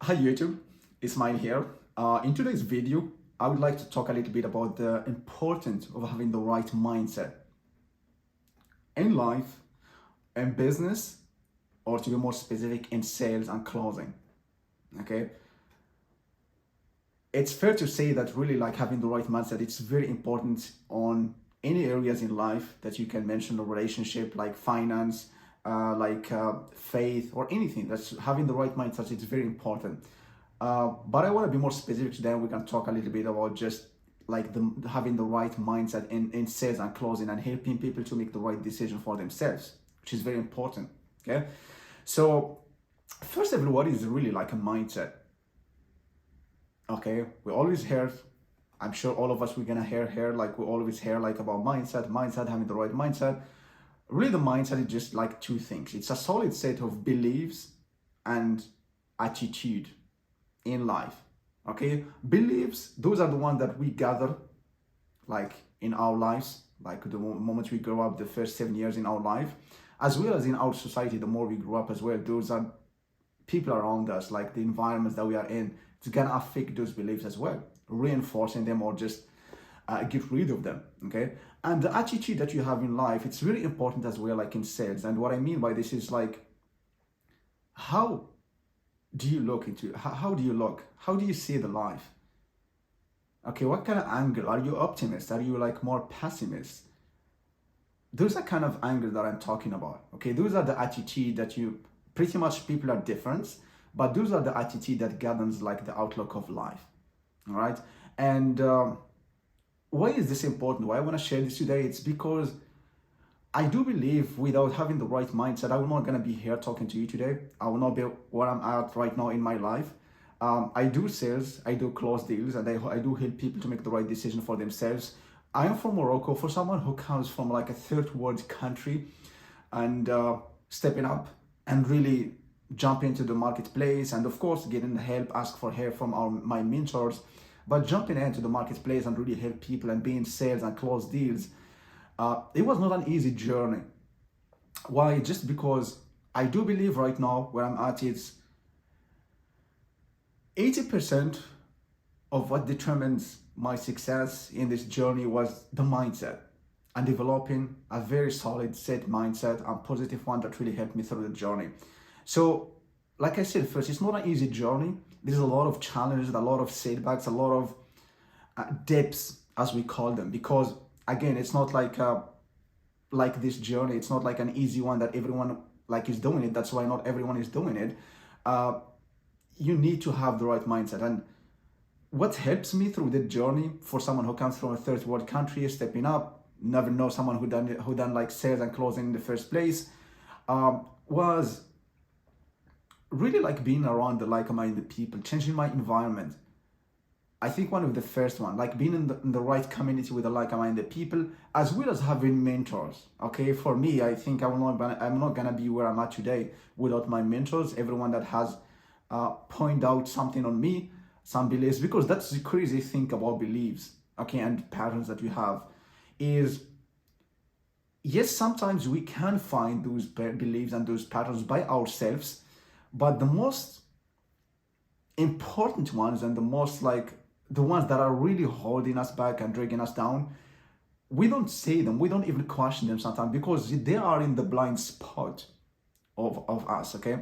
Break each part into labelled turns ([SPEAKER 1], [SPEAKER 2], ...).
[SPEAKER 1] Hi YouTube, Ismail here. In today's video, I would like to talk a little bit about the importance of having the right mindset in life, in business, or to be more specific, in sales and closing. Okay, it's fair to say that really like having the right mindset, it's very important on any areas in life that you can mention, a relationship like finance, faith or anything. That's having the right mindset. It's very important. But I want to be more specific today. We can talk a little bit about just like the having the right mindset in sales and closing and helping people to make the right decision for themselves, which is very important. Okay, so first of all, what is really like a mindset? Okay, we always hear, I'm sure all of us we're gonna hear like we always hear like about mindset, having the right mindset. Really, the mindset is just like two things. It's a solid set of beliefs and attitude in life. Okay, beliefs, those are the ones that we gather like in our lives, like the moment we grow up, the first 7 years in our life, as well as in our society. The more we grow up as well, those are people around us, like the environments that we are in, it's gonna affect those beliefs as well, reinforcing them or just get rid of them. Okay, and the attitude that you have in life, it's really important as well, like in sales. And what I mean by this is like, how do you look into how do you look, how do you see the life? Okay, what kind of angle are you? Optimist? Are you like more pessimist? Those are kind of angle that I'm talking about. Okay, those are the attitude that you, pretty much people are different, but those are the attitude that governs like the outlook of life. All right, and why is this important? Why I want to share this today? It's because I do believe without having the right mindset, I'm not gonna be here talking to you today. I will not be where I'm at right now in my life. I do sales, I do close deals, and I do help people to make the right decision for themselves. I am from Morocco. For someone who comes from like a third world country and stepping up and really jump into the marketplace, and of course getting help, ask for help from my mentors, but jumping into the marketplace and really help people and being sales and close deals, it was not an easy journey. Why? Just because I do believe right now where I'm at, it's 80% of what determines my success in this journey was the mindset and developing a very solid set mindset and positive one that really helped me through the journey. So, like I said first, it's not an easy journey. There's a lot of challenges, a lot of setbacks, a lot of dips, as we call them, because again, it's not like this journey. It's not like an easy one that everyone like is doing it. That's why not everyone is doing it. You need to have the right mindset. And what helps me through the journey, for someone who comes from a third world country, stepping up, never know someone who done like sales and closing in the first place, was really like being around the like-minded people, changing my environment. I think one of the first one, like being in the right community with the like-minded people, as well as having mentors. Okay, for me, I think I'm not gonna be where I'm at today without my mentors. Everyone that has point out something on me, some beliefs, because that's the crazy thing about beliefs. Okay, and patterns that we have is, yes, sometimes we can find those beliefs and those patterns by ourselves, but the most important ones and the most like the ones that are really holding us back and dragging us down, we don't say them, we don't even question them sometimes because they are in the blind spot of us. Okay,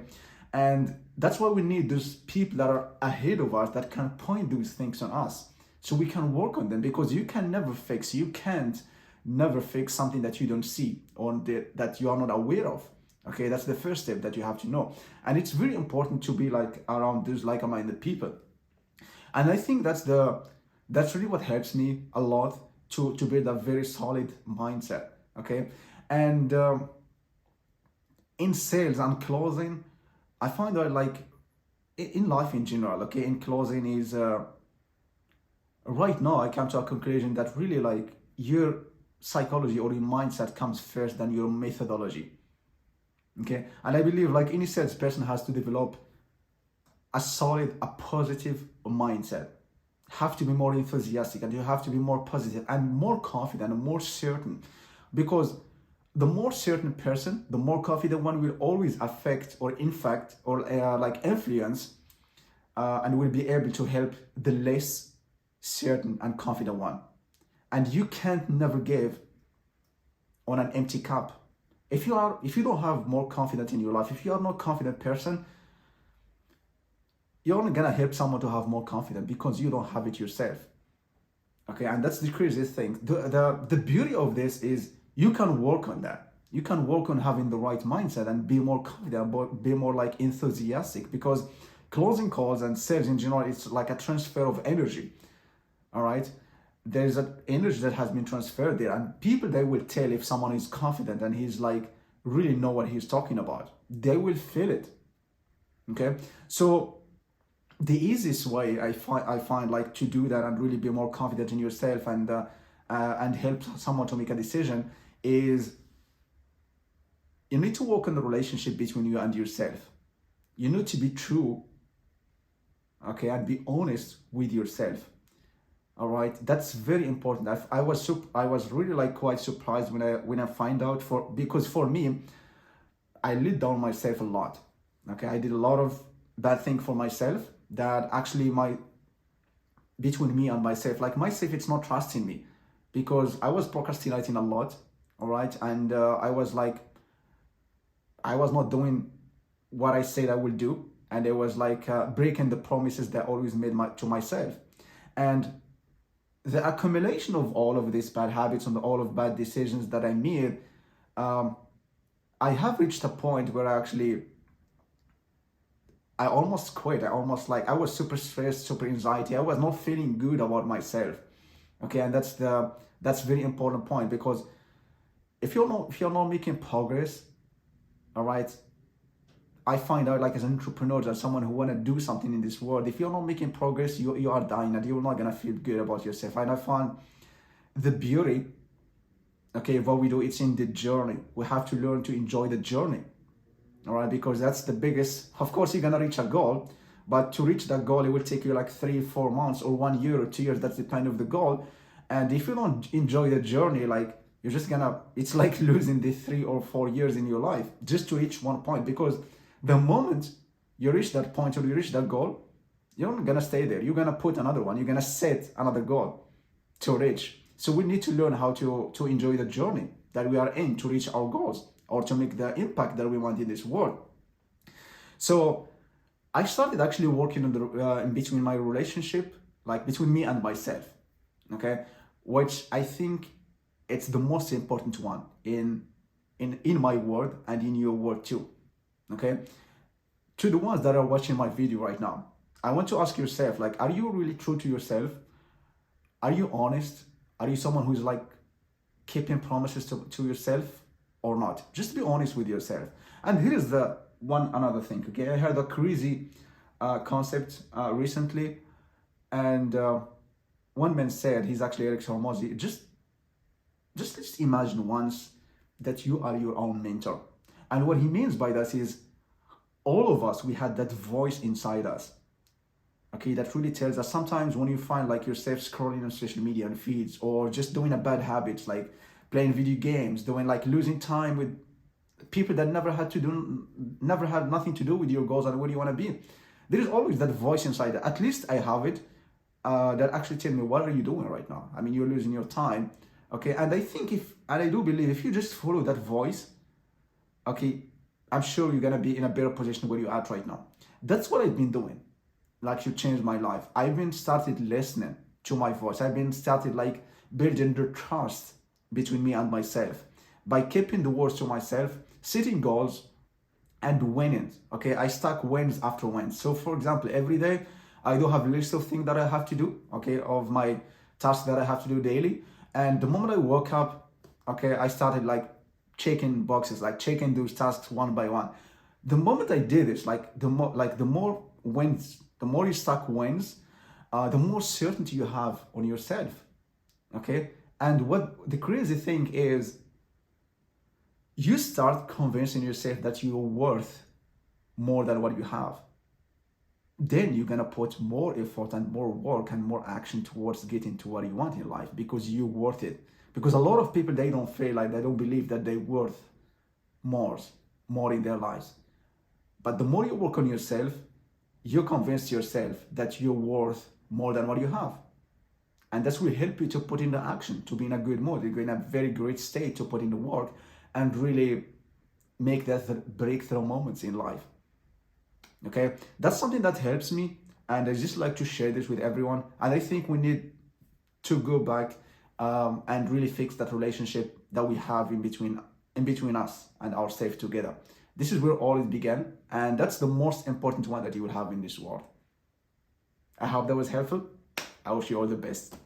[SPEAKER 1] and that's why we need those people that are ahead of us that can point those things on us so we can work on them, because you can't never fix something that you don't see or that you are not aware of. Okay, that's the first step that you have to know. And it's very important to be like around those like-minded people. And I think that's really what helps me a lot to build a very solid mindset. Okay, and in sales and closing, I find that like in life in general, okay, in closing is right now I come to a conclusion that really like your psychology or your mindset comes first than your methodology. Okay, and I believe like any salesperson has to develop a solid, a positive mindset. Have to be more enthusiastic, and you have to be more positive and more confident and more certain, because the more certain person, the more confident one will always affect or infect or like influence and will be able to help the less certain and confident one. And you can't never give on an empty cup. If you don't have more confidence in your life, if you are not a confident person, you're only gonna help someone to have more confidence because you don't have it yourself. Okay, and that's the craziest thing. The beauty of this is you can work on that. You can work on having the right mindset and be more confident, be more like enthusiastic, because closing calls and sales in general, it's like a transfer of energy. All right, there's an energy that has been transferred there, and people, they will tell if someone is confident and he's like really know what he's talking about. They will feel it. Okay, so the easiest way I find like to do that and really be more confident in yourself and help someone to make a decision is you need to work on the relationship between you and yourself. You need to be true, okay, and be honest with yourself. All right, that's very important. I was really like quite surprised when I find out, because for me, I let down myself a lot. Okay, I did a lot of bad things for myself that actually between me and myself, like myself, it's not trusting me, because I was procrastinating a lot. All right, and I was not doing what I said I would do, and it was like breaking the promises that I always made to myself. And the accumulation of all of these bad habits and all of bad decisions that I made, I have reached a point where I almost quit. I was super stressed, super anxiety. I was not feeling good about myself. Okay, and that's very important point, because if you're not making progress, all right, I find out, like, as an entrepreneur, as someone who want to do something in this world, if you're not making progress, you are dying and you're not gonna feel good about yourself. And I find the beauty, okay, what we do, it's in the journey. We have to learn to enjoy the journey. All right, because that's the biggest. Of course, you're gonna reach a goal, but to reach that goal, it will take you like 3-4 months or 1 year or 2 years. That's the kind of the goal. And if you don't enjoy the journey, like, you're just gonna, it's like losing the 3 or 4 years in your life just to reach one point. Because the moment you reach that point or you reach that goal, you're not gonna stay there. You're gonna put another one. You're gonna set another goal to reach. So we need to learn how to enjoy the journey that we are in to reach our goals, or to make the impact that we want in this world. So I started actually working on in between my relationship, like between me and myself, okay, which I think it's the most important one in my world and in your world too, okay. To the ones that are watching my video right now, I want to ask yourself, like, are you really true to yourself? Are you honest? Are you someone who's like keeping promises to yourself or not? Just be honest with yourself. And here's the another thing, okay. I heard a crazy concept recently, and one man said, he's actually Eric Hormozi, just imagine once that you are your own mentor. And what he means by that is, all of us, we had that voice inside us, okay, that really tells us sometimes when you find like yourself scrolling on social media and feeds, or just doing a bad habits like playing video games, doing like losing time with people that never had nothing to do with your goals and where you want to be. There is always that voice inside. At least I have it, that actually tell me, what are you doing right now? I mean, you're losing your time, okay. And I think I do believe if you just follow that voice, okay, I'm sure you're gonna be in a better position where you're at right now. That's what I've been doing. Like, you changed my life. I've been started listening to my voice. I've been started like building the trust between me and myself by keeping the words to myself, setting goals, and winning. Okay, I stack wins after wins. So for example, every day I do have a list of things that I have to do, okay, of my tasks that I have to do daily. And the moment I woke up, okay, I started like checking boxes, like checking those tasks one by one. The moment I did this, like the more wins, the more you stack wins, the more certainty you have on yourself, okay. And what the crazy thing is, you start convincing yourself that you're worth more than what you have. Then you're gonna put more effort and more work and more action towards getting to what you want in life, because you're worth it. Because a lot of people, they don't feel like, they don't believe that they're worth more in their lives. But the more you work on yourself, you convince yourself that you're worth more than what you have. And this will help you to put into action, to be in a good mood. You're in a very great state to put in the work and really make that breakthrough moments in life. Okay, that's something that helps me, and I just like to share this with everyone. And I think we need to go back and really fix that relationship that we have in between us and ourselves together. This is where all it began, and that's the most important one that you will have in this world. I hope that was helpful. I wish you all the best.